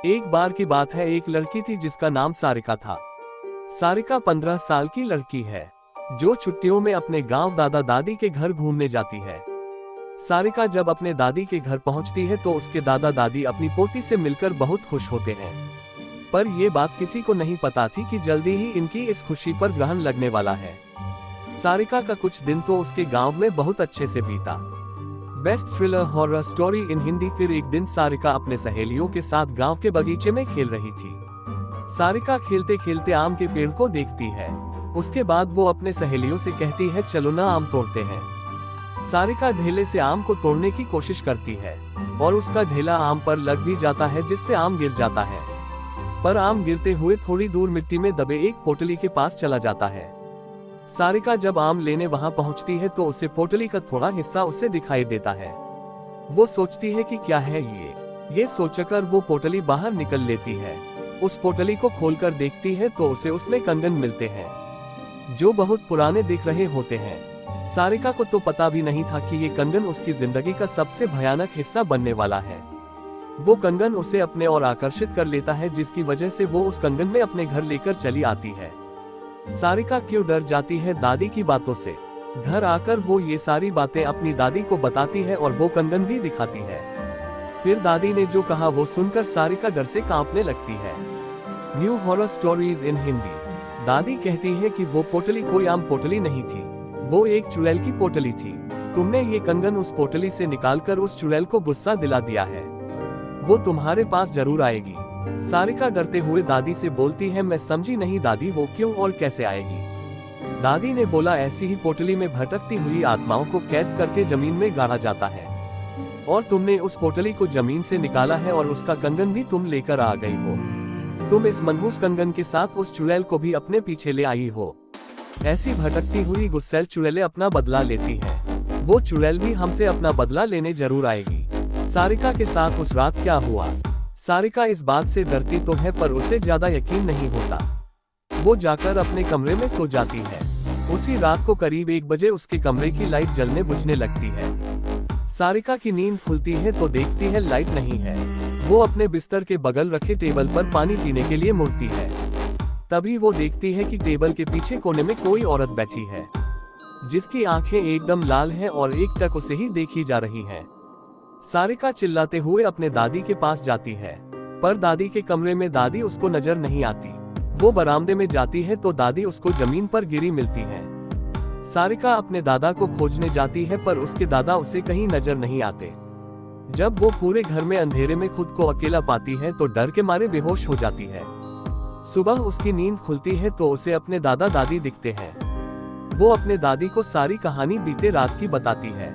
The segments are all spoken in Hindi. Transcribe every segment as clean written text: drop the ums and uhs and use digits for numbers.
एक बार की बात है, एक लड़की थी जिसका नाम सारिका था। सारिका 15 साल की लड़की है जो छुट्टियों में अपने गांव दादा दादी के घर घूमने जाती है। सारिका जब अपने दादी के घर पहुंचती है तो उसके दादा दादी अपनी पोती से मिलकर बहुत खुश होते हैं। पर यह बात किसी को नहीं पता थी कि जल्दी ही इनकी इस खुशी पर ग्रहण लगने वाला है। सारिका का कुछ दिन तो उसके गांव में बहुत अच्छे से बीता। Best thriller horror story in Hindi. फिर एक दिन सारिका अपने सहेलियों के साथ गांव के बगीचे में खेल रही थी। सारिका खेलते खेलते आम के पेड़ को देखती है। उसके बाद वो अपने सहेलियों से कहती है, चलो ना आम तोड़ते हैं। सारिका ढेले से आम को तोड़ने की कोशिश करती है और उसका ढेला आम पर लग भी जाता है, जिससे आम गिर जाता है। पर आम गिरते हुए थोड़ी दूर मिट्टी में दबे एक पोटली के पास चला जाता है। सारिका जब आम लेने वहां पहुंचती है तो उसे पोटली का थोड़ा हिस्सा उसे दिखाई देता है। वो सोचती है कि क्या है ये सोचकर वो पोटली बाहर निकल लेती है। उस पोटली को खोलकर देखती है तो उसे उसमें कंगन मिलते हैं जो बहुत पुराने दिख रहे होते हैं। सारिका को तो पता भी नहीं था कि ये कंगन उसकी जिंदगी का सबसे भयानक हिस्सा बनने वाला है। वो कंगन उसे अपने और आकर्षित कर लेता है, जिसकी वजह से वो उस कंगन में अपने घर लेकर चली आती है। सारिका क्यों डर जाती है दादी की बातों से। घर आकर वो ये सारी बातें अपनी दादी को बताती है और वो कंगन भी दिखाती है। फिर दादी ने जो कहा वो सुनकर सारिका डर से कांपने लगती है। New horror stories in Hindi. दादी कहती है कि वो पोटली कोई आम पोटली नहीं थी, वो एक चुड़ैल की पोटली थी। तुमने ये कंगन उस पोटली से निकालकर उस चुड़ैल को गुस्सा दिला दिया है। वो तुम्हारे पास जरूर आएगी। सारिका डरते हुए दादी से बोलती है, मैं समझी नहीं दादी, वो क्यों और कैसे आएगी। दादी ने बोला, ऐसी ही पोटली में भटकती हुई आत्माओं को कैद करके जमीन में गाड़ा जाता है और तुमने उस पोटली को जमीन से निकाला है और उसका कंगन भी तुम लेकर आ गई हो। तुम इस मनहूस कंगन के साथ उस चुड़ैल को भी अपने पीछे ले आई हो। ऐसी भटकती हुई गुस्सैल चुड़ैलें अपना बदला लेती हैं। वो चुड़ैल भी हमसे अपना बदला लेने जरूर आएगी। सारिका के साथ उस रात क्या हुआ। सारिका इस बात से डरती तो है पर उसे ज्यादा यकीन नहीं होता। वो जाकर अपने कमरे में सो जाती है। उसी रात को करीब 1 बजे उसके कमरे की लाइट जलने बुझने लगती है। सारिका की नींद खुलती है तो देखती है लाइट नहीं है। वो अपने बिस्तर के बगल रखे टेबल पर पानी पीने के लिए मुड़ती है। तभी वो देखती है कि टेबल के पीछे कोने में कोई औरत बैठी है जिसकी आंखें एकदम लाल हैं और एकटक उसे ही देखी जा रही हैं। सारिका चिल्लाते हुए अपने दादी के पास जाती है पर दादी के कमरे में दादी उसको नजर नहीं आती। वो बरामदे में जाती है तो दादी उसको जमीन पर गिरी मिलती है। सारिका अपने दादा को खोजने जाती है पर उसके दादा उसे कहीं नजर नहीं आते। जब वो पूरे घर में अंधेरे में खुद को अकेला पाती है तो डर के मारे बेहोश हो जाती है। सुबह उसकी नींद खुलती है तो उसे अपने दादा दादी दिखते हैं। वो अपने दादी को सारी कहानी बीते रात की बताती है।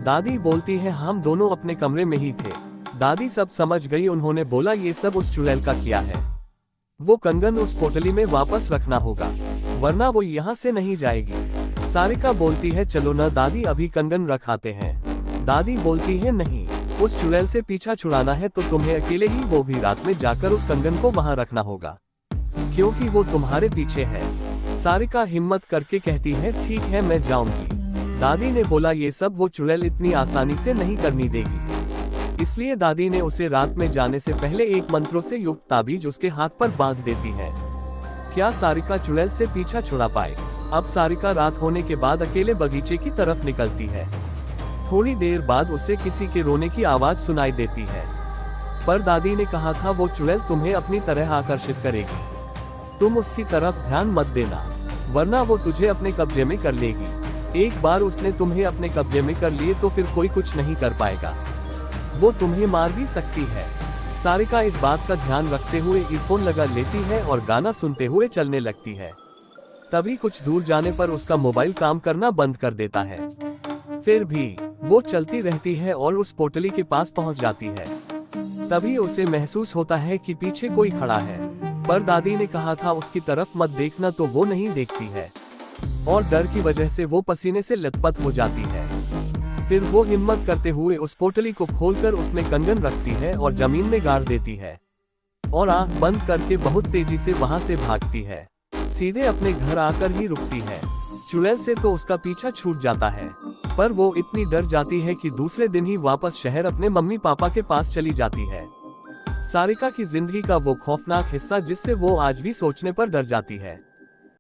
दादी बोलती है, हम दोनों अपने कमरे में ही थे। दादी सब समझ गई। उन्होंने बोला, ये सब उस चुड़ैल का किया है। वो कंगन उस पोटली में वापस रखना होगा वरना वो यहाँ से नहीं जाएगी। सारिका बोलती है, चलो ना दादी, अभी कंगन रख आते हैं। दादी बोलती है, नहीं, उस चुड़ैल से पीछा छुड़ाना है तो तुम्हें अकेले ही वो भी रात में जाकर उस कंगन को वहाँ रखना होगा क्योंकि वो तुम्हारे पीछे है। सारिका हिम्मत करके कहती है, ठीक है, मैं जाऊंगी। दादी ने बोला, ये सब वो चुड़ैल इतनी आसानी से नहीं करनी देगी। इसलिए दादी ने उसे रात में जाने से पहले एक मंत्रों से युक्त ताबीज उसके हाथ पर बांध देती है। क्या सारिका चुड़ैल से पीछा छुड़ा पाए। अब सारिका रात होने के बाद अकेले बगीचे की तरफ निकलती है। थोड़ी देर बाद उसे किसी के रोने की आवाज सुनाई देती है। पर दादी ने कहा था, वो चुड़ैल तुम्हें अपनी तरह आकर्षित करेगी। तुम उसकी तरफ ध्यान मत देना वरना वो तुझे अपने कब्जे में कर लेगी। एक बार उसने तुम्हें अपने कब्जे में कर लिए तो फिर कोई कुछ नहीं कर पाएगा। वो तुम्हें मार भी सकती है। सारिका इस बात का ध्यान रखते हुए ईयरफोन लगा लेती है और गाना सुनते हुए चलने लगती है। तभी कुछ दूर जाने पर उसका मोबाइल काम करना बंद कर देता है। फिर भी वो चलती रहती है और उस पोटली के पास पहुंच जाती है। तभी उसे महसूस होता है कि पीछे कोई खड़ा है। पर दादी ने कहा था उसकी तरफ मत देखना, तो वो नहीं देखती है और डर की वजह से वो पसीने से लथपथ हो जाती है। फिर वो हिम्मत करते हुए उस पोटली को खोलकर उसमें कंगन रखती है और जमीन में गाड़ देती है और आंख बंद करके बहुत तेजी से वहां से भागती है। सीधे अपने घर आकर ही रुकती है। चुड़ैल से तो उसका पीछा छूट जाता है पर वो इतनी डर जाती है कि दूसरे दिन ही वापस शहर अपने मम्मी पापा के पास चली जाती है। सारिका की जिंदगी का वो खौफनाक हिस्सा जिससे वो आज भी सोचने पर डर जाती है।